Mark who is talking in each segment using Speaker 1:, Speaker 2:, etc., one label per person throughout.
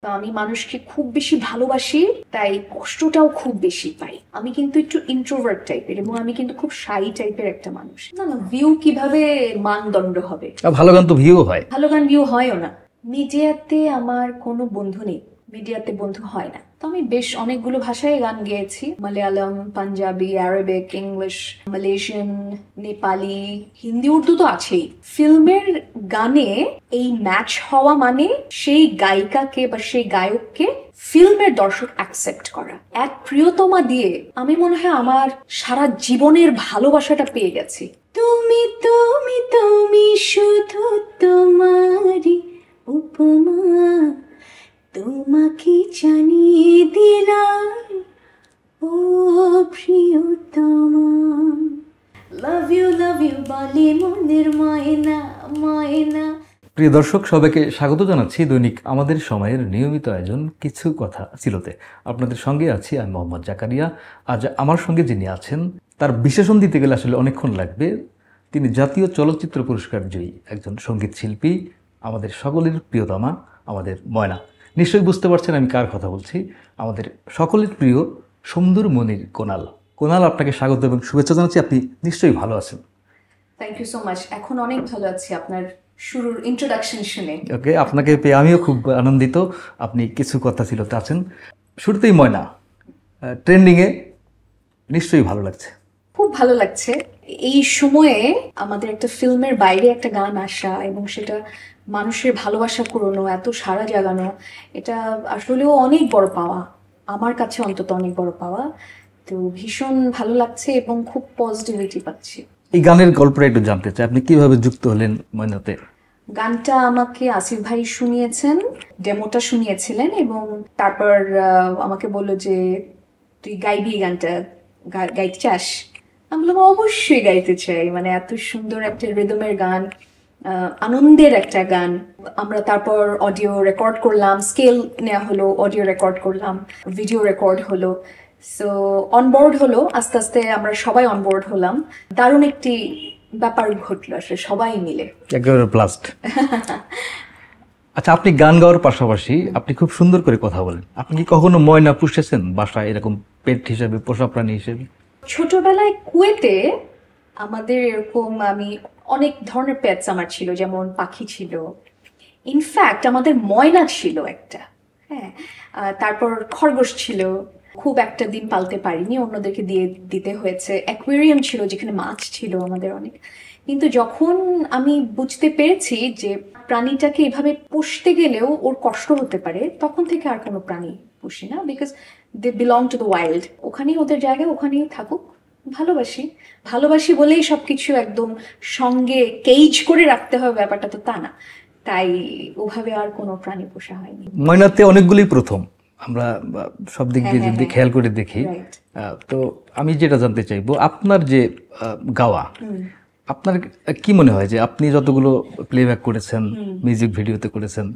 Speaker 1: তো আমি মানুষকে খুব বেশি ভালোবাসি, তাই কষ্টটাও খুব বেশি পাই। আমি কিন্তু একটু ইন্ট্রোভার্ট টাইপের এবং আমি কিন্তু খুব শাই টাইপের একটা মানুষ। না না, ভিউ কিভাবে মানদণ্ড হবে?
Speaker 2: ভালো গান তো ভিউ হয়।
Speaker 1: ভালো গান ভিউ হয়ও না। মিডিয়াতে আমার কোনো বন্ধু নেই, মিডিয়াতে বন্ধু হয় না। তো আমি বেশ অনেকগুলো ভাষায় গান গেয়েছি, Malayalam, Punjabi, Arabic, English, Malaysian, Nepali, Hindi, Urdu তো আছেই। ফিল্মের গানে এই ম্যাচ হওয়া মানে সেই গায়িকাকে বা সেই গায়ককে ফিল্মের দর্শক অ্যাকসেপ্ট করা। এক প্রিয়তমা দিয়ে আমি মনে হয় আমার সারা জীবনের ভালোবাসাটা পেয়ে গেছি। তুমি তুমি তুমি শুধু তোমারই উপমা, তোমাকে জানিয়ে দিলাম ও প্রিয়তমা। লাভ ইউ বলে মনের ময়না ময়না।
Speaker 2: প্রিয় দর্শক, সবাইকে স্বাগত জানাচ্ছি দৈনিক আমাদের সময়ের নিয়মিত আয়োজন কিছু কথা ছিলতে। আপনাদের সঙ্গে আছি আমি মোহাম্মদ জাকারিয়া। আজ আমার সঙ্গে যিনি আছেন তার বিশেষণ দিতে গেলে আসলে অনেকক্ষণ লাগবে। তিনি জাতীয় চলচ্চিত্র পুরস্কার জয়ী একজন সঙ্গীত শিল্পী, আমাদের সকলের প্রিয়তমা, আমাদের ময়না। নিশ্চয়ই বুঝতে পারছেন আমি কার কথা বলছি। আমাদের সকলের প্রিয় সুন্দর মনির কোনাল। কোনাল, আপনাকে স্বাগত এবং শুভেচ্ছা জানাচ্ছি। আপনি নিশ্চয়ই ভালো আছেন।
Speaker 1: Thank you so much. এখন অনেক ভালো আছি আপনার শুরুর ইন্ট্রোডাকশন শুনে।
Speaker 2: ওকে, আপনাকে পেয়ে আমিও খুব আনন্দিত। আপনি কিছু কথা ছিলতে আছেন। শুরুতেই ময়না ট্রেন্ডিংয়ে, নিশ্চয়ই ভালো লাগছে।
Speaker 1: খুব ভালো লাগছে এই সময়ে আমাদের একটা ফিল্মের বাইরে একটা গান আসা এবং সেটা মানুষের ভালোবাসা কুড়োনো, এত সাড়া জাগানো, এটা আসলেও অনেক বড় পাওয়া, আমার কাছে অন্তত অনেক বড় পাওয়া। তো ভীষণ ভালো লাগছে এবং খুব পজিটিভিটি পাচ্ছি।
Speaker 2: এই গানের গল্পটা একটু জানতে চাই, আপনি কিভাবে যুক্ত হলেন ময়নাতে?
Speaker 1: গানটা আমাকে আসিফ ভাই শুনিয়েছেন, ডেমোটা শুনিয়েছিলেন এবং তারপর আমাকে বললো যে তুই গাইবি গানটা, গাইতে চাস? আমি বললাম অবশ্যই গাইতে চাই, মানে এত সুন্দর একটা রিদমের গান, আনন্দের একটা গান। আমরা তারপর অডিও রেকর্ড করলাম, স্কেল নেওয়া হলো, অডিও রেকর্ড করলাম, ভিডিও রেকর্ড হলো। সো অনবোর্ড হলো, আস্তে আস্তে আমরা সবাই অনবোর্ড হলাম। দারুণ একটি ব্যাপার ঘটলো আসলে সবাই মিলে।
Speaker 2: একেবারে ব্লাস্ট। আচ্ছা, আপনি গান গাওয়ার পাশাপাশি আপনি খুব সুন্দর করে কথা বলেন। আপনি কি কখনো ময়না পুষেছেন বাসায়, এরকম পেট হিসেবে, পোষা প্রাণী হিসেবে?
Speaker 1: ছোটবেলায় কুয়েতে আমাদের এরকম, আমি অনেক ধরনের পেটস আমার ছিল, যেমন পাখি ছিল, ইনফ্যাক্ট আমাদের ময়না ছিল একটা, হ্যাঁ। তারপর খরগোশ ছিল, খুব একটা দিন পালতে পারিনি, অন্যদেরকে দিয়ে দিতে হয়েছে। অ্যাকুয়ারিয়াম ছিল যেখানে মাছ ছিল আমাদের অনেক। কিন্তু যখন আমি বুঝতে পেরেছি যে প্রাণীটাকে এভাবে পুষতে গেলেও ওর কষ্ট হতে পারে, তখন থেকে আর কোনো প্রাণী পুষি না, because they belong to the wild. ওখানেই ওদের জায়গায়, ওখানেই থাকুক। ভালোবাসি, ভালোবাসি বলেই সবকিছু একদম সঙ্গে কেজ করে রাখতে হবে, ব্যাপারটা তো তা না। তাই ওভাবে আর কোনো প্রাণী পোষা হয়নি।
Speaker 2: ময়নাতে অনেকগুলোই প্রথম, আমরা সব দিক দিয়ে যদি খেয়াল করে দেখি।
Speaker 1: রাইট।
Speaker 2: তো আমি যেটা জানতে চাইবো, আপনার যে গাওয়া, আপনার কি মনে হয় যে আপনি যতগুলো প্লেব্যাক করেছেন, মিউজিক ভিডিওতে করেছেন,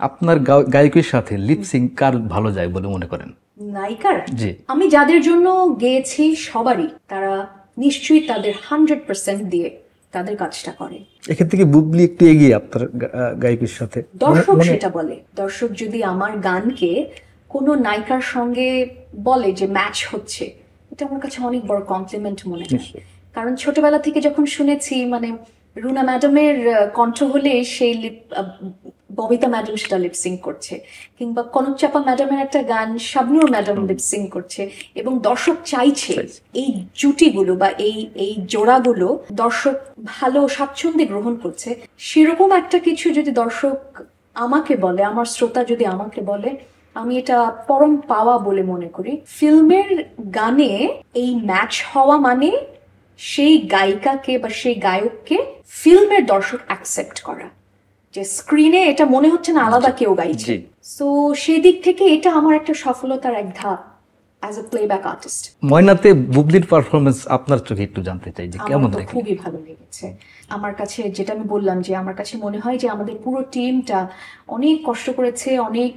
Speaker 2: আপনার গায়কের সাথে লিপসিং কার ভালো যায় বলে মনে করেন?
Speaker 1: নায়িকার?
Speaker 2: জি।
Speaker 1: আমি যাদের জন্য গেয়েছি সবারই, তারা নিশ্চয়ই তাদের 100% দিয়ে তাদের কাজটা করে।
Speaker 2: এখান থেকে বুবলি একটু এগিয়ে আপনার গায়কের সাথে?
Speaker 1: দর্শক সেটা বলে, দর্শক যদি আমার গানকে কোনো নায়িকার সঙ্গে বলে যে ম্যাচ হচ্ছে, এটা আমার কাছে অনেক বড় কমপ্লিমেন্ট মনে হয়। কারণ ছোটবেলা থেকে যখন শুনেছি, মানে রুনা ম্যাডামের কণ্ঠ হলে সেই ববিতা ম্যাডাম সেটা লিপসিং করছে, কিংবা কনক চাপা ম্যাডামের একটা গান শাবনূর ম্যাডাম লিপসিং করছে, এবং দর্শক চাইছে এই জুটিগুলো বা এই জোড়াগুলো দর্শক ভালো স্বাচ্ছন্দ্যে গ্রহণ করছে। সেরকম একটা কিছু যদি দর্শক আমাকে বলে, আমার শ্রোতা যদি আমাকে বলে, আমি এটা পরম পাওয়া বলে মনে করি। ফিল্মের গানে এই ম্যাচ হওয়া মানে সেই গায়িকাকে বা সেই গায়ককে ফিল্মের দর্শক অ্যাকসেপ্ট করা, যে স্ক্রিনে এটা মনে হচ্ছে না আলাদা কেউ গাইছে। সো সেই দিক থেকে এটা আমার একটা সফলতার এক ধাপ অ্যাজ এ প্লেব্যাক আর্টিস্ট।
Speaker 2: ময়নাতে বুবলির পারফরমেন্স আপনার চোখে একটু জানতে চাই যে কেমন দেখেন?
Speaker 1: খুবই ভালো লেগেছে আমার কাছে। যেটা আমি বললাম যে আমার কাছে মনে হয় যে আমাদের পুরো টিমটা অনেক কষ্ট করেছে, অনেক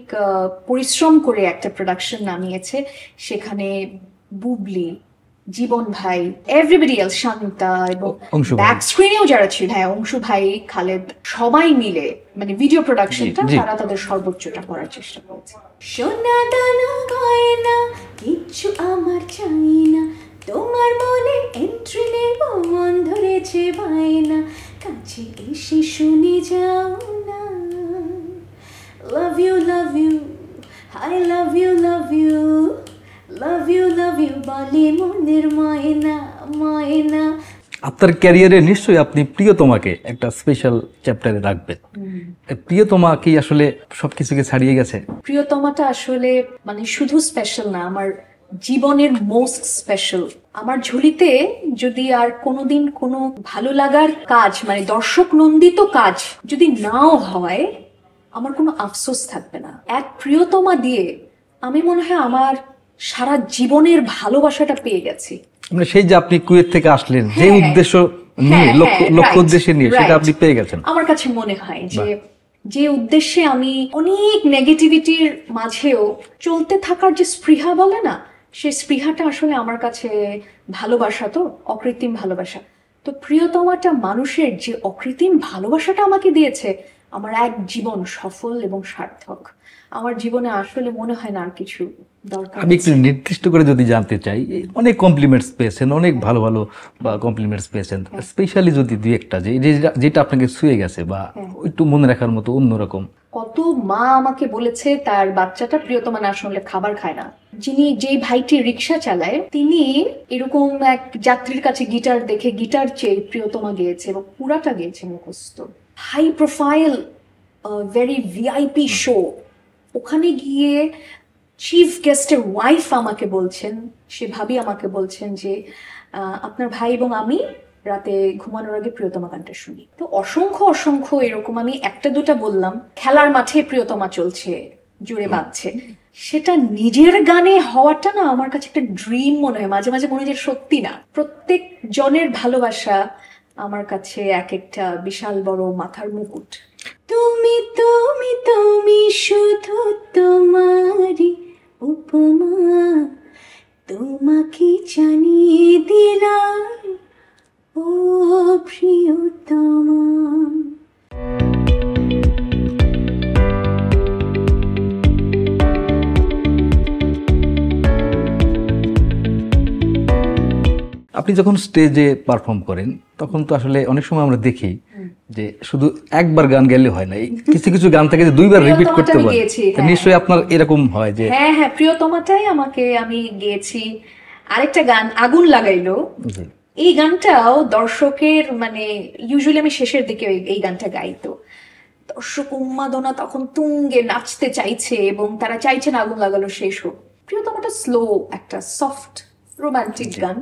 Speaker 1: পরিশ্রম করে একটা প্রোডাকশন নামিয়েছে। সেখানে বুবলি, জীবন ভাই, এভরিবডি এলস, শান্তা এবং
Speaker 2: অংশু ভাই।
Speaker 1: ব্যাক স্ক্রিনেও যারা ছিল, হ্যাঁ অংশু ভাই, খালেদ, সবাই মিলে মানে ভিডিও প্রোডাকশনটা
Speaker 2: জি।
Speaker 1: তারা তাদের সর্বোচ্চটা করার চেষ্টা করেছে। সোনা দানা গয়না কিচ্ছু আমার চাই না, তোমার মনে এন্ট্রি নেব, মন ধরেছে বায়না, কাছে এসে শুনে যাও না। Love you I love you love you বলে মনের ময়না ময়না।
Speaker 2: আপনার ক্যারিয়ারে নিশ্চয়ই আপনি প্রিয়তমাকে একটা স্পেশাল চ্যাপ্টারে রাখবেন। প্রিয়তমা কি আসলে সবকিছুকে ছাড়িয়ে গেছে?
Speaker 1: প্রিয়তমাটা আসলে মানে শুধু স্পেশাল না, আমার জীবনের মোস্ট স্পেশাল। আমার ঝুলিতে যদি আর কোনোদিন কোনো ভালো লাগার কাজ মানে দর্শক নন্দিত কাজ যদি নাও হয়, আমার কোনো আফসোস থাকবে না। এক প্রিয়তমা দিয়ে আমি মনে হয় আমার সারা জীবনের ভালোবাসাটা পেয়ে গেছি।
Speaker 2: মানে সেই যে আপনি কুয়েত থেকে আসলেন যে
Speaker 1: হ্যাঁ,
Speaker 2: উদ্দেশ্য নিয়ে,
Speaker 1: হ্যাঁ,
Speaker 2: লক্ষ্য
Speaker 1: right,
Speaker 2: উদ্দেশ্যে নিয়ে, সেটা
Speaker 1: right.
Speaker 2: আপনি পেয়ে গেছেন।
Speaker 1: আমার কাছে মনে হয় যে যে উদ্দেশ্যে আমি অনেক নেগেটিভিটির মাঝেও চলতে থাকার যে স্পৃহা বলে না, সেই স্পৃহাটা আসলে আমার কাছে ভালোবাসা, তো অকৃত্রিম ভালোবাসা। তো প্রিয়তমাটা মানুষের যে অকৃত্রিম ভালোবাসাটা আমাকে দিয়েছে, আমার এক জীবন সফল এবং সার্থক। আমার জীবনে আসলে মনে হয় না আর কিছু দরকার
Speaker 2: আমি একটু নির্দিষ্ট করে যদি জানতে চাই, অনেক কমপ্লিমেন্টস পেয়েছেন, অনেক ভালো ভালো কমপ্লিমেন্টস পেয়েছেন, স্পেশালি যদি দুই একটা যেটা আপনাকে ছুঁয়ে গেছে বা একটু মনে রাখার মতো অন্যরকম।
Speaker 1: কত মা আমাকে বলেছে তার বাচ্চাটা প্রিয়তমা না শুনলে খাবার খায় না। যেই ভাইটি রিক্সা চালায়, তিনি এরকম এক যাত্রীর কাছে গিটার দেখে গিটার চেয়ে প্রিয়তমা গেয়েছে এবং পুরাটা গেয়েছে মুখস্থ। High profile, very VIP show, ওখানে গিয়ে চিফ গেস্টের ওয়াইফ আমাকে বলছেন, সে ভাবি আমাকে বলছেন যে আপনার ভাই এবং আমি রাতে ঘুমানোর আগে প্রিয়তমা গানটা শুনি। তো অসংখ্য অসংখ্য এরকম, আমি একটা দুটা বললাম। খেলার মাঠে প্রিয়তমা চলছে, জুড়ে বাজছে, সেটা নিজের গানে হওয়াটা না আমার কাছে একটা ড্রিম মনে হয়। মাঝে মাঝে মনে হয় যে সত্যি না, প্রত্যেক জনের ভালোবাসা আমার কাছে এক একটা বিশাল বড় মাথার মুকুট। তুমি তুমি তুমি শুধু তোমারই উপমা, তোমাকে জানিয়ে দিলাম ও প্রিয়তমা।
Speaker 2: আপনি যখন স্টেজে পারফর্ম করেন তখন তো আসলে অনেক সময় আমরা দেখি যে শুধু একবার গান গেলে হয় না, কিছু কিছু গান থাকে যে দুইবার রিপিট করতে
Speaker 1: প্রিয়তমাটা আমি
Speaker 2: পারে।
Speaker 1: গেয়েছি,
Speaker 2: তো নিশ্চয়ই আপনার এরকম হয় যে
Speaker 1: হ্যাঁ হ্যাঁ, প্রিয়তমাটাই আমি গেয়েছি। আরেকটা গান আগুন লাগাইলো,
Speaker 2: জি,
Speaker 1: এই গানটাও দর্শকের মানে ইউজুয়ালি আমি শেষের দিকে এই গানটা গাইতো। দর্শক উন্মাদনা তখন তুঙ্গে নাচতে চাইছে এবং তারা চাইছে না আগুন লাগালো শেষ হোক। প্রিয়তমাটা স্লো একটা সফট রোমান্টিক গান,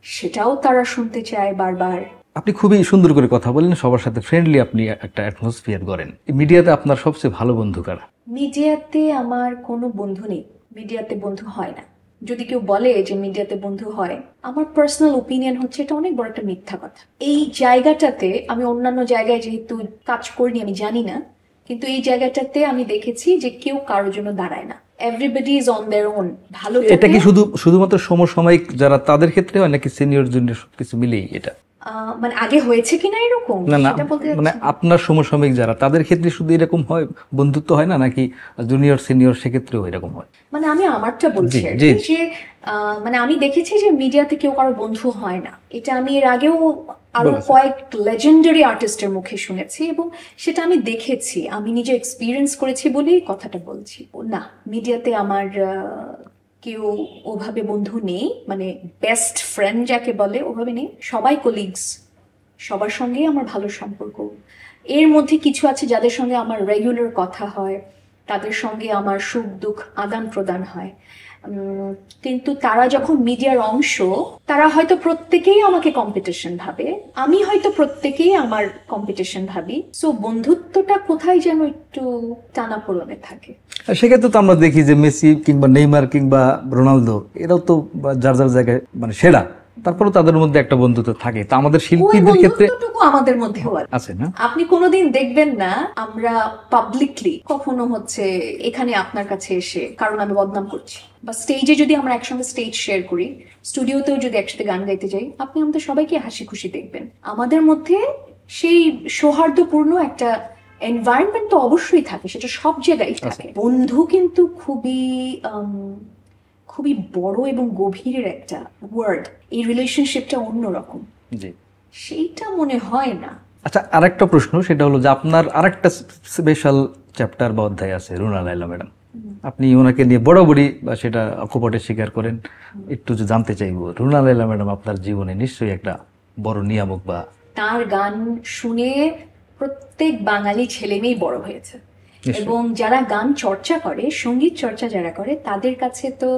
Speaker 1: সেটাও তারা শুনতে চায় বারবার।
Speaker 2: আপনি খুবই সুন্দর করে কথা বলেন, সবার সাথে ফ্রেন্ডলি আপনি একটা অ্যাটমসফিয়ার করেন। মিডিয়াতে আপনার সবচেয়ে ভালো বন্ধু কারা?
Speaker 1: মিডিয়াতে আমার কোনো বন্ধু নেই, মিডিয়াতে বন্ধু হয় না। যদি কেউ বলে যে মিডিয়াতে বন্ধু হয়, আমার পার্সোনাল ওপিনিয়ন হচ্ছে এটা অনেক বড় একটা মিথ্যা কথা। এই জায়গাটাতে আমি অন্যান্য জায়গায় যেহেতু কাজ করিনি আমি জানি না, কিন্তু এই জায়গাটাতে আমি দেখেছি যে কেউ কারোর জন্য দাঁড়ায় না, everybody is on their own. ভালো
Speaker 2: এটা কি শুধুমাত্র সমসাময়িক যারা তাদের ক্ষেত্রে হয় নাকি সিনিয়র জুনিয়র সবকিছু মিলেই এটা?
Speaker 1: মানে আগে হয়েছে কিনা এরকম
Speaker 2: না না,
Speaker 1: সেটা বলতে
Speaker 2: মানে আপনার সমসাময়িক যারা তাদের ক্ষেত্রে শুধু এরকম হয়, বন্ধুত্ব হয় না নাকি জুনিয়র সিনিয়র সেক্ষেত্রেও এরকম হয়?
Speaker 1: মানে আমি আমারটা বলছি আর
Speaker 2: জি,
Speaker 1: কি, যে মানে আমি দেখেছি যে মিডিয়াতে কেউ কারো বন্ধু হয় না। এটা আমি এর আগেও আরো কয়েক লেজেন্ডারি আর্টিস্টের মুখে শুনেছি এবং সেটা আমি দেখেছি, আমি নিজে এক্সপিরিয়েন্স করেছি বলেই কথাটা বলছি। না, মিডিয়াতে আমার কেউ ওভাবে বন্ধু নেই, মানে বেস্ট ফ্রেন্ড যাকে বলে ওভাবে নেই। সবাই কলিগস, সবার সঙ্গেই আমার ভালো সম্পর্ক। এর মধ্যে কিছু আছে যাদের সঙ্গে আমার রেগুলার কথা হয়, তাদের সঙ্গে আমার সুখ দুঃখ আদান প্রদান হয়, কিন্তু তারা যখন মিডিয়ার অংশ, তারা হয়তো প্রত্যেকেই আমাকে কম্পিটিশন ভাবে, আমি হয়তো প্রত্যেকেই আমার কম্পিটিশন ভাবি। সো বন্ধুত্বটা কোথায় যেন একটু টানাপোড়েনে থাকে।
Speaker 2: সেক্ষেত্রে তো আমরা দেখি যে মেসি কিংবা নেইমার কিংবা রোনালদো এরাও তো যার যার জায়গায় মানে সেরা, তারপরেও তাদের মধ্যে একটা বন্ধুত্ব থাকে, তা আমাদের
Speaker 1: ওই
Speaker 2: শিল্পীদের ক্ষেত্রে
Speaker 1: বন্ধুত্বটুকু আমাদের মধ্যেও
Speaker 2: আছে না?
Speaker 1: আপনি কোনোদিন দেখবেন না আমরা পাবলিকলি কখনো হচ্ছে এখানে আপনার কাছে এসে কারণ আমি বদনাম করছি, বা স্টেজে যদি আমরা একসঙ্গে স্টেজ শেয়ার করি, স্টুডিওতেও যদি একসাথে গান গাইতে যাই, আপনি আমাদের সবাইকে হাসি খুশি দেখবেন। আমাদের মধ্যে সেই সৌহার্দ্যপূর্ণ একটা এনভায়রনমেন্ট তো অবশ্যই থাকে, সেটা সব জায়গায় থাকে। বন্ধু কিন্তু খুবই খুবই বড় এবং গভীরের একটা ওয়ার্ড, এই রিলেশনশিপটা অন্যরকম,
Speaker 2: জি।
Speaker 1: সেইটা মনে হয় না।
Speaker 2: আচ্ছা, আরেকটা প্রশ্ন, সেটা হলো যে আপনার আরেকটা স্পেশাল চ্যাপ্টার বা অধ্যায় আছে রুনা লায়লা ম্যাডাম, আপনি ওনাকে নিয়ে বরাবরই বা সেটা অকপটে স্বীকার করেন। একটু যে জানতে চাইবো, রুনা লায়লা ম্যাডাম আপনার জীবনে নিশ্চয়ই একটা বড় নিয়ামক, বা
Speaker 1: তার গান শুনে প্রত্যেক বাঙালি ছেলে মেয়েই বড় হয়েছে, এবং যারা গান চর্চা করে, সঙ্গীত চর্চা যারা করে, তাদের কাছে তো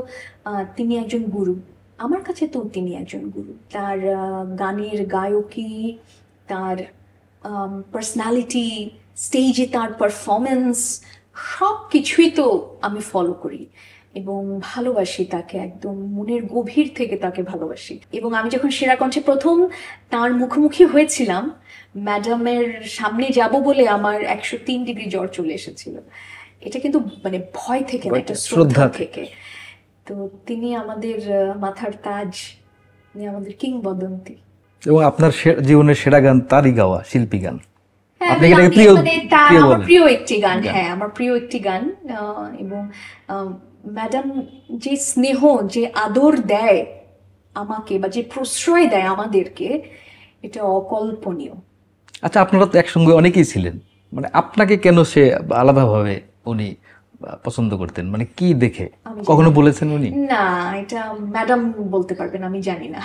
Speaker 1: তিনি একজন গুরু। আমার কাছে তো তিনি একজন গুরু। তার গানের গায়কী, তার পার্সোনালিটি, স্টেজে তার পারফরমেন্স, সব কিছুই তো আমি ফলো করি এবং ভালোবাসি তাকে, একদম মনের গভীর থেকে তাকে ভালোবাসি। এবং আমি যখন সেরা কণ্ঠে প্রথম তার মুখোমুখি হয়েছিলাম, ম্যাডামের সামনে যাব বলে আমার 103 ডিগ্রি জ্বর চলে এসেছিল। এটা কিন্তু মানে ভয় থেকে না, একটা শ্রদ্ধা থেকে। তো তিনি আমাদের মাথার তাজ, তিনি আমাদের কিংবদন্তি।
Speaker 2: এবং আপনার জীবনের সেরা গান তারই গাওয়া শিল্পী গান,
Speaker 1: হ্যাঁ,
Speaker 2: আপনি এটাকে প্রিয়
Speaker 1: আমার প্রিয় একটি গান, হ্যাঁ আমার প্রিয় একটি গান। এবং ম্যাডাম যে স্নেহ, যে আদর দেয় আমাকে, বা যে প্রশ্রয় দেয় আমাদেরকে, এটা অকল্পনীয়।
Speaker 2: আচ্ছা, আপনারা তো একসঙ্গে অনেকেই ছিলেন, মানে আপনাকে কেন সে আলাদাভাবে উনি পছন্দ করতেন, মানে কি দেখে কখনো বলেছেন উনি?
Speaker 1: না, এটা ম্যাডাম বলতে পারবেন, আমি জানি না।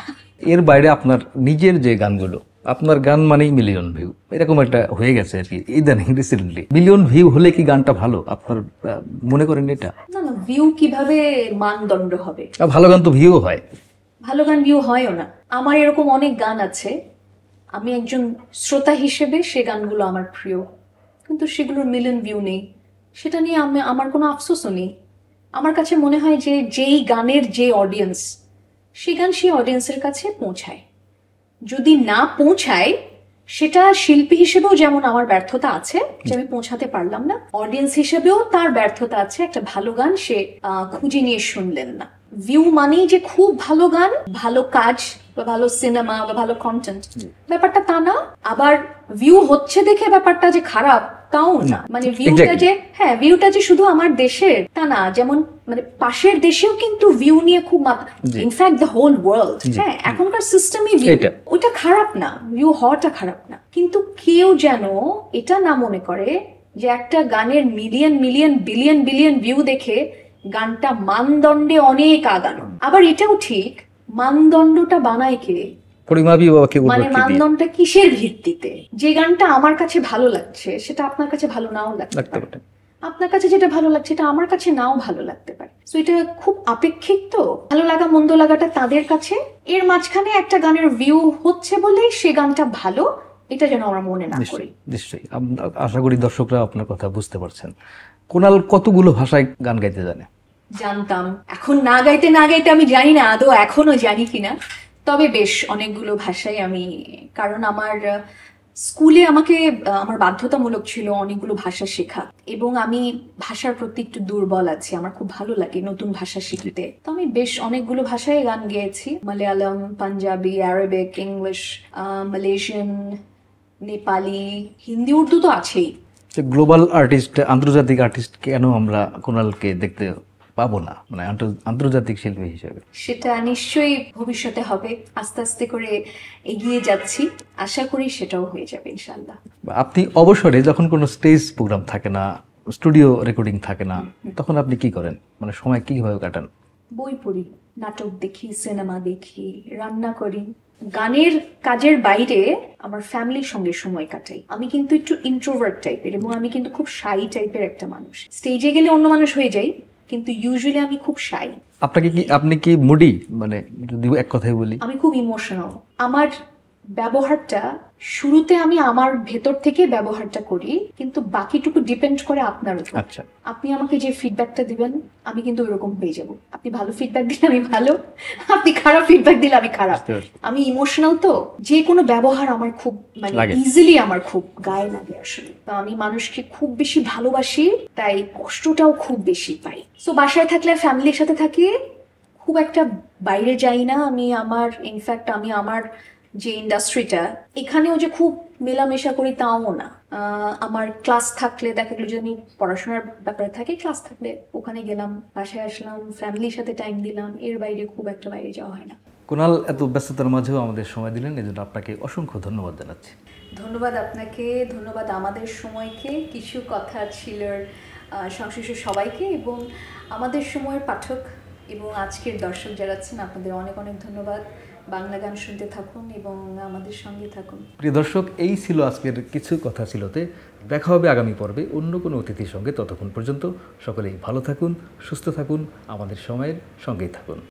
Speaker 2: এর বাইরে আপনার নিজের যে গানগুলো, আপনার গান মানেই মিলিয়ন ভিউ, এরকম একটা হয়ে গেছে আর কি ইদানিং রিসেন্টলি। মিলিয়ন ভিউ হলে কি গানটা ভালো আপনার মনে করেন এটা?
Speaker 1: না না, ভিউ কিভাবে মানদণ্ড হবে?
Speaker 2: ভালো গান তো ভিউ হয়।
Speaker 1: ভালো গান ভিউ হয়ও না। আমার এরকম অনেক গান আছে, আমি একজন শ্রোতা হিসেবে সে গানগুলো আমার প্রিয়, কিন্তু সেগুলোর মিলিয়ন ভিউ নেই। সেটা নিয়ে আমার কোনো আফসোসও নেই। আমার কাছে মনে হয় যে যেই গানের যে অডিয়েন্স, সেই গান সেই অডিয়েন্সের কাছে পৌঁছায়। যদি না পৌঁছায়, সেটা শিল্পী হিসেবেও যেমন আমার ব্যর্থতা আছে যে আমি পৌঁছাতে পারলাম না, অডিয়েন্স হিসেবেও তার ব্যর্থতা আছে, একটা ভালো গান সে খুঁজে নিয়ে শুনলেন না। ভিউ মানেই যে খুব ভালো গান, ভালো কাজ, বা ভালো সিনেমা, বা ভালো কন্টেন্ট, ব্যাপারটা তা না। আবার ভিউ হচ্ছে দেখে ব্যাপারটা যে খারাপ তাও না। মানে ভিউটা যে, হ্যাঁ ভিউটা যে শুধু আমার দেশের তা না, যেমন মানে পাশের দেশেও কিন্তু ভিউ নিয়ে খুব, ইনফ্যাক্ট দ্য হোল ওয়ার্ল্ড। হ্যাঁ, এখনকার সিস্টেমই ভিউ, ওইটা খারাপ না, ভিউ হওয়াটা খারাপ না। কিন্তু কেউ যেন এটা না মনে করে যে একটা গানের million million billion billion view দেখে গানটা মানদণ্ডে অনেক আগানো। আবার এটাও ঠিক, মানদণ্ডটা বানায় কে?
Speaker 2: পরিমাপই
Speaker 1: মানে মানদণ্ডটা কিসের ভিত্তিতে? যে গানটা আমার কাছে ভালো লাগছে সেটা আপনার কাছে ভালো নাও লাগতে পারে, আপনার কাছে যেটা ভালো লাগছে এটা আমার কাছে নাও ভালো লাগতে পারে। তো এটা খুব আপেক্ষিক। তো ভালো লাগা মন্দ লাগাটা তাদের কাছে, এর মাঝখানে একটা গানের ভিউ হচ্ছে বলে সে গানটা ভালো, এটা যেন আমরা মনে না করি।
Speaker 2: নিশ্চয়ই, আশা করি দর্শকরা আপনার কথা বুঝতে পারছেন। কুনাল কতগুলো ভাষায় গান গাইতে জানে?
Speaker 1: জানতাম, এখন না গাইতে না গাইতে আমি জানি না আদৌ এখনো জানি কিনা, তবে বেশ অনেকগুলো ভাষায় আমি, কারণ আমার স্কুলে আমাকে আমার বাধ্যতামূলক ছিল অনেকগুলো ভাষা শেখা, এবং আমি ভাষার প্রতি একটু দুর্বল আছি, আমার খুব ভালো লাগে নতুন ভাষা শিখতে। তো আমি বেশ অনেকগুলো ভাষায় গান গেয়েছি, Malayalam, Punjabi, Arabic, English, Malaysian, Nepali, Hindi, Urdu তো আছেই।
Speaker 2: গ্লোবাল আর্টিস্ট, আন্তর্জাতিক আর্টিস্ট কেন আমরা কুনালকে দেখতে পাবো না, মানে আন্তর্জাতিক শিল্পী হিসেবে?
Speaker 1: সেটা নিশ্চয়ই ভবিষ্যতে হবে, আস্তে আস্তে করে এগিয়ে যাচ্ছি, আশা করি সেটাও হয়ে যাবে ইনশাআল্লাহ।
Speaker 2: আপনি অবসরে যখন কোনো স্টেজ প্রোগ্রাম থাকে না, স্টুডিও রেকর্ডিং থাকে না, তখন আপনি কি করেন, মানে সময় কিভাবে কাটান?
Speaker 1: বই পড়ি, নাটক দেখি, সিনেমা দেখি, রান্না করি। গানের কাজের বাইরে আমার ফ্যামিলির সঙ্গে সময় কাটাই। আমি কিন্তু একটু ইন্ট্রোভার্ট টাইপের, এবং আমি কিন্তু খুব শাই টাইপের একটা মানুষ। স্টেজে গেলে অন্য মানুষ হয়ে যাই, কিন্তু ইউজুয়ালি আমি খুব শাই।
Speaker 2: আপনি কি মুডি, মানে যদি এক কথায় বলি?
Speaker 1: আমি খুব ইমোশনাল। আমার ব্যবহারটা শুরুতে আমি আমার ভেতর থেকে ব্যবহারটা করি, কিন্তু বাকিটুকু ডিপেন্ড করে আপনার উপর।
Speaker 2: আচ্ছা,
Speaker 1: আপনি আমাকে যে ফিডব্যাকটা দিবেন আমি কিন্তু ওইরকম হয়ে যাব। আপনি ভালো ফিডব্যাক দিলে আমি ভালো, আপনি খারাপ ফিডব্যাক দিলে আমি খারাপ।
Speaker 2: বুঝতে পারছি।
Speaker 1: আমি ইমোশনাল, তো যে কোনো ব্যবহার আমার খুব মানে
Speaker 2: লাগে।
Speaker 1: ইজিলি আমার খুব গায়ে লাগে আসলে। তো আমি মানুষকে খুব বেশি ভালোবাসি, তাই কষ্টটাও খুব বেশি পাই। সো বাসায় থাকলে ফ্যামিলির সাথে থাকি, খুব একটা বাইরে যাই না আমি। ইনফ্যাক্ট আমি আমার যে ইন্ডাস্ট্রিটা, এখানেও যে খুব মেলামেশা করি তাও না। আমার ক্লাস থাকলে দেখা গেলো, যদি আমি পড়াশোনার ব্যাপারে থাকি, ক্লাস থাকলে ওখানে গেলাম, বাসায় আসলাম, ফ্যামিলির সাথে টাইম দিলাম, এর বাইরে খুব একটা বাইরে যাওয়া হয় না।
Speaker 2: কুনাল, এত ব্যস্ততার মাঝেও আমাদের সময় দিলেন, এজন্য আপনাকে অসংখ্য ধন্যবাদ জানাচ্ছি।
Speaker 1: ধন্যবাদ আপনাকে, ধন্যবাদ আমাদের সময়কে, কিছু কথা ছিল সংশ্লিষ্ট সবাইকে, এবং আমাদের সময়ের পাঠক এবং আজকের দর্শক যারা আছেন, আপনাদের অনেক অনেক ধন্যবাদ। বাংলা গান শুনতে থাকুন এবং আমাদের সঙ্গে থাকুন।
Speaker 2: প্রিয় দর্শক, এই ছিল আজকের কিছু কথা ছিলতে। দেখা হবে আগামী পর্বে অন্য কোনো অতিথির সঙ্গে। ততক্ষণ পর্যন্ত সকলেই ভালো থাকুন, সুস্থ থাকুন, আমাদের সময়ের সঙ্গেই থাকুন।